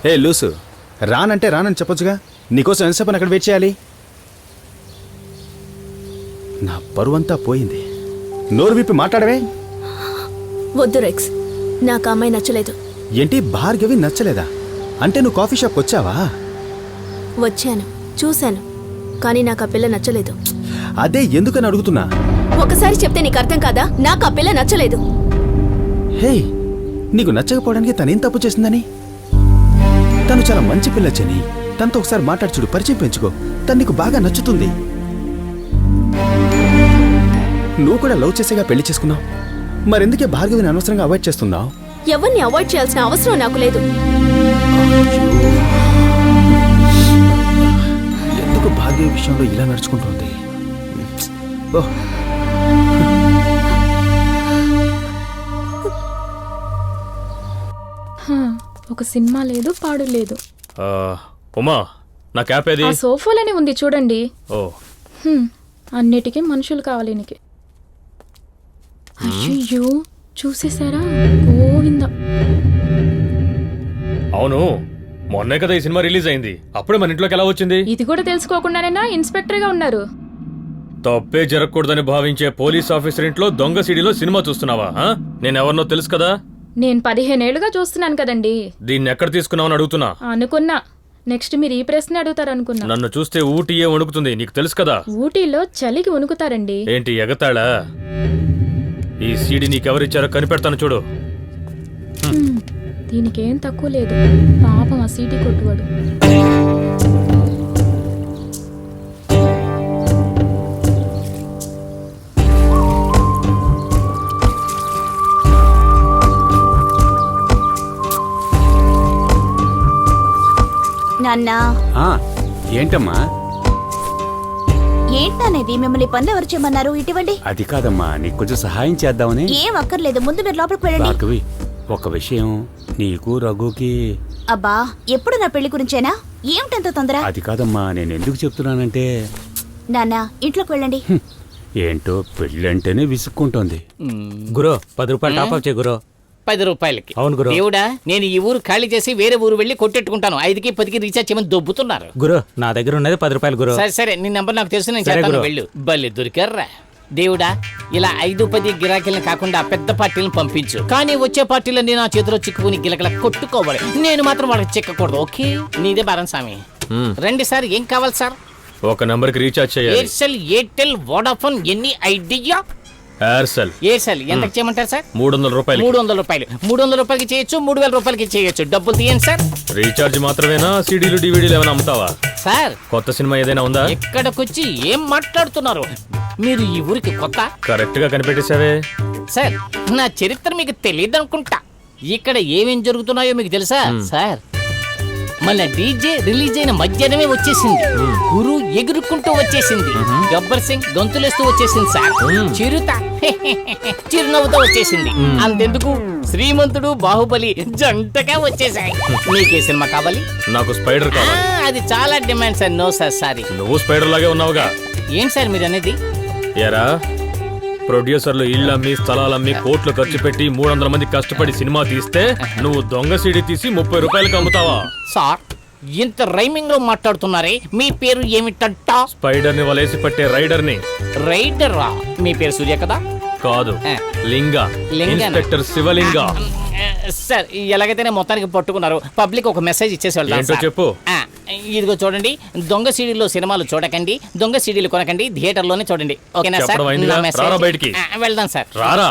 ఏ loose, రానంటే రానని చెప్పొచ్చుగా. నీకోసం ఎంతసేపు అక్కడ వెయిట్ చేయాలి? నా పరువంతా పోయింది. నోరు విప్పి మాట్లాడవే. వద్దు రెక్స్, నాకు అమ్మాయి నచ్చలేదు. ఏంటి భార్గవి నచ్చలేదా? అంటే నువ్వు కాఫీ షాప్కి వచ్చావా? వచ్చాను, చూశాను, కానీ నాకు ఆ పిల్ల నచ్చలేదు. అదే ఎందుకని అడుగుతున్నా. ఒకసారి చెప్తే నీకు అర్థం కాదా? నాకు ఆ పిల్ల నచ్చలేదు. హే, నీకు నచ్చకపోవడానికి తనేం తప్పు చేసిందని? తను చాలా మంచి పిల్ల చెని. తనతో ఒకసారి మాట్లాడి చూడు, పరిచయం పెంచుకో. తను నీకు బాగా నచ్చుతుంది. నువ్వు కూడా లవ్ చేసేగా పెళ్లి చేసుకున్నావు. మరెందుకే భార్గవిని అనవసరంగా అవాయిడ్ చేస్తున్నావు? ఎవరిని అవాయిడ్ చేయాల్సిన అవసరం నాకు లేదు. ఎందుకు భార్గవి విషయంలో ఇలా నడుచుకుంటుంది? ఓహ్, ఒక సినిమా లేదు, పాడు లేదు. ఉమా, నా క్యాప్ ఏది? ఆ సోఫాలోనే ఉంది చూడండి. ఓ, అన్నిటికీ మనుషులు కావాలి నీకు. అయ్యో, చూసేశారా? గోవింద. అవును, మొన్నే కదా ఈ సినిమా రిలీజ్ అయింది. అప్పుడే మన ఇంట్లోకి ఎలా వచ్చింది? ఇది కూడా తెలుసుకోకుండానేనా ఇన్స్పెక్టర్ గా ఉన్నారు? తప్పే జరగకూడదని భావించే పోలీస్ ఆఫీసర్ ఇంట్లో దొంగ సిడీలో సినిమా చూస్తున్నావా? నేనెవరినో తెలుసు కదా. నేను 15 ఏళ్లుగా చూస్తున్నాను కదండి. దీన్ని ఎక్కడ తీసుకున్నావని అడుగుతున్నా. అనుకున్నా నెక్స్ట్ మీరు ఈ ప్రశ్న అడుగుతారనుకున్నా. నన్ను చూస్తే ఊటీయే వణుకుతుంది, నీకు తెలుసు కదా. ఊటీలో చలికి వణుకుతారండి. ఏంటి ఎగతాళా? ఈ సీడీ నీకెవరిచ్చారో కనిపెడతాను చూడు. దీనికేం తక్కువ లేదు. పాపం ఆ సీటీ కొట్టువాడు. నాన్నా, ఏంటమ్మా? ఏంటనేది? మిమ్మల్ని పనులు ఎవరు చేయమన్నారు? ఇటువంటి అది కాదమ్మా, నీకు కొంచెం సహాయం చేద్దామని. ఏం అక్కర్లేదు, ముందు మీరు లోపలికి వెళ్ళండి. భార్గవి, ఒక విషయం, నీకు రఘుకి. అబ్బా, ఎప్పుడు నా పెళ్లి గురించేనా? ఏమిటంత తొందర? అది కాదమ్మా, నేను ఎందుకు చెప్తున్నానంటే. నాన్నా, ఇంట్లోకి వెళ్ళండి. ఏంటో పెళ్ళంటేనే విసుక్కుంటోంది. గురో 10 రూపాయలు టాప్ చేయి గురో. 10 రూపాయలకి? అవును గురు. దేవుడా, నేను ఈ ఊరు ఖాళీ చేసి వేరే ఊరు వెళ్ళి కొట్టెట్టుకుంటాను. 5కి 10కి రీఛార్జ్ చేయమని దొబ్బుతున్నారు. గురు, నా దగ్గర ఉన్నది 10 రూపాయలు గురు. సరే సరే, నీ నెంబర్ నాకు తెలుసు, నేను సరే చేస్తాను, గురు. వెళ్ళు. బల్లి దొరికారా దేవుడా. ఇలా 5-10 గిరాకీలను కాకుండా పెద్ద పార్టీలను పంపించు. కానీ వచ్చే పార్టీలన్నీ నా చేతిలో చిక్కుకుని గిలగల కొట్టుకోవాలి. నేను మాత్రం వాళ్ళకి చిక్కకూడదు. ఓకే, నీదే భారం స్వామి. రండి సార్, ఏం కావాలి సార్? ఒక నంబర్కి రీఛార్జ్ చేయాలి. ఎయిర్సెల్, ఎయిర్టెల్, వోడాఫోన్, ఎన్ని ఐడియా? ఎయిర్సెల్. ఎయిర్సెల్ ఎంతకు చేయమంటారు సార్? 300 రూపాయలు. 300 రూపాయలు. 300 రూపాయలకి చేయొచ్చు, 3000 రూపాయలకి చేయొచ్చు. డబ్బులు తీయండి సార్. రీఛార్జ్ మాత్రమేనా? సీడీలు డివిడీలు ఏమైనా అమ్ముతావా? సార్, కొత్త సినిమా ఏదైనా ఉందా? ఇక్కడికొచ్చి ఏం మాట్లాడుతున్నారు? మీరు ఈ ఊరికి కొత్త? కరెక్ట్ గా కనిపెట్టేశావే. సార్, నా చరిత్ర మీకు తెలియదు అనుకుంటా. ఇక్కడ ఏమేం జరుగుతున్నాయో మీకు తెలుసా సార్? మళ్ళీ డీజే రిలీజ్ అయిన మధ్యాహ్నమే వచ్చేసింది. గురు ఎగురుకుంటూ వచ్చేసింది. గబ్బర్ సింగ్ గొంతులేస్తూ వచ్చేసింది సార్. చిరుత చిరునవ్వుతో వచ్చేసింది. అంతెందుకు, శ్రీమంతుడు, బాహుబలి జంటగా వచ్చేసాయి. మీకే సినిమా కావాలి? నాకు స్పైడర్ కావాలి. అది చాలా demand sir. No sir, sorry. నువ్వు స్పైడర్ లాగే ఉన్నావుగా. ఏం సార్ మీరు అనేది? ఎరా, ప్రొడ్యూసర్లు ఇళ్ళమ్మి స్థలాలమ్మి కోట్లు ఖర్చు పెట్టి 300 మంది కష్టపడి సినిమా తీస్తే నువ్వు దొంగ సీడీ తీసి 30 రూపాయలకి అమ్ముతావా? సార్, ఇంత రైమింగ్ లో మాట్లాడుతున్నారే. మీ పేరు ఏమిటంట? స్పైడర్ ని వలేసి పట్టే రైడర్ ని. రైడరా? మీ పేరు సూర్య కదా? కాదు, లింగ. లింగనా? ఇన్స్పెక్టర్ శివలింగ. సార్, ఎలాగైతేనే మొత్తానికి పట్టుకున్నారు. పబ్లిక్ ఒక మెసేజ్ ఇచ్చేసి వెళ్తాను ఏంటో సార్. చెప్పు. ఇదిగో చూడండి, దొంగ సీడీలో సినిమాలు చూడకండి, దొంగ సీడీలు కొనకండి, థియేటర్ లోనే చూడండి. ఓకేనా సార్? చెప్పడం అయిందిగా, నా మెసేజ్. రారా బయటికి. వెళ్దాం సార్. రారా.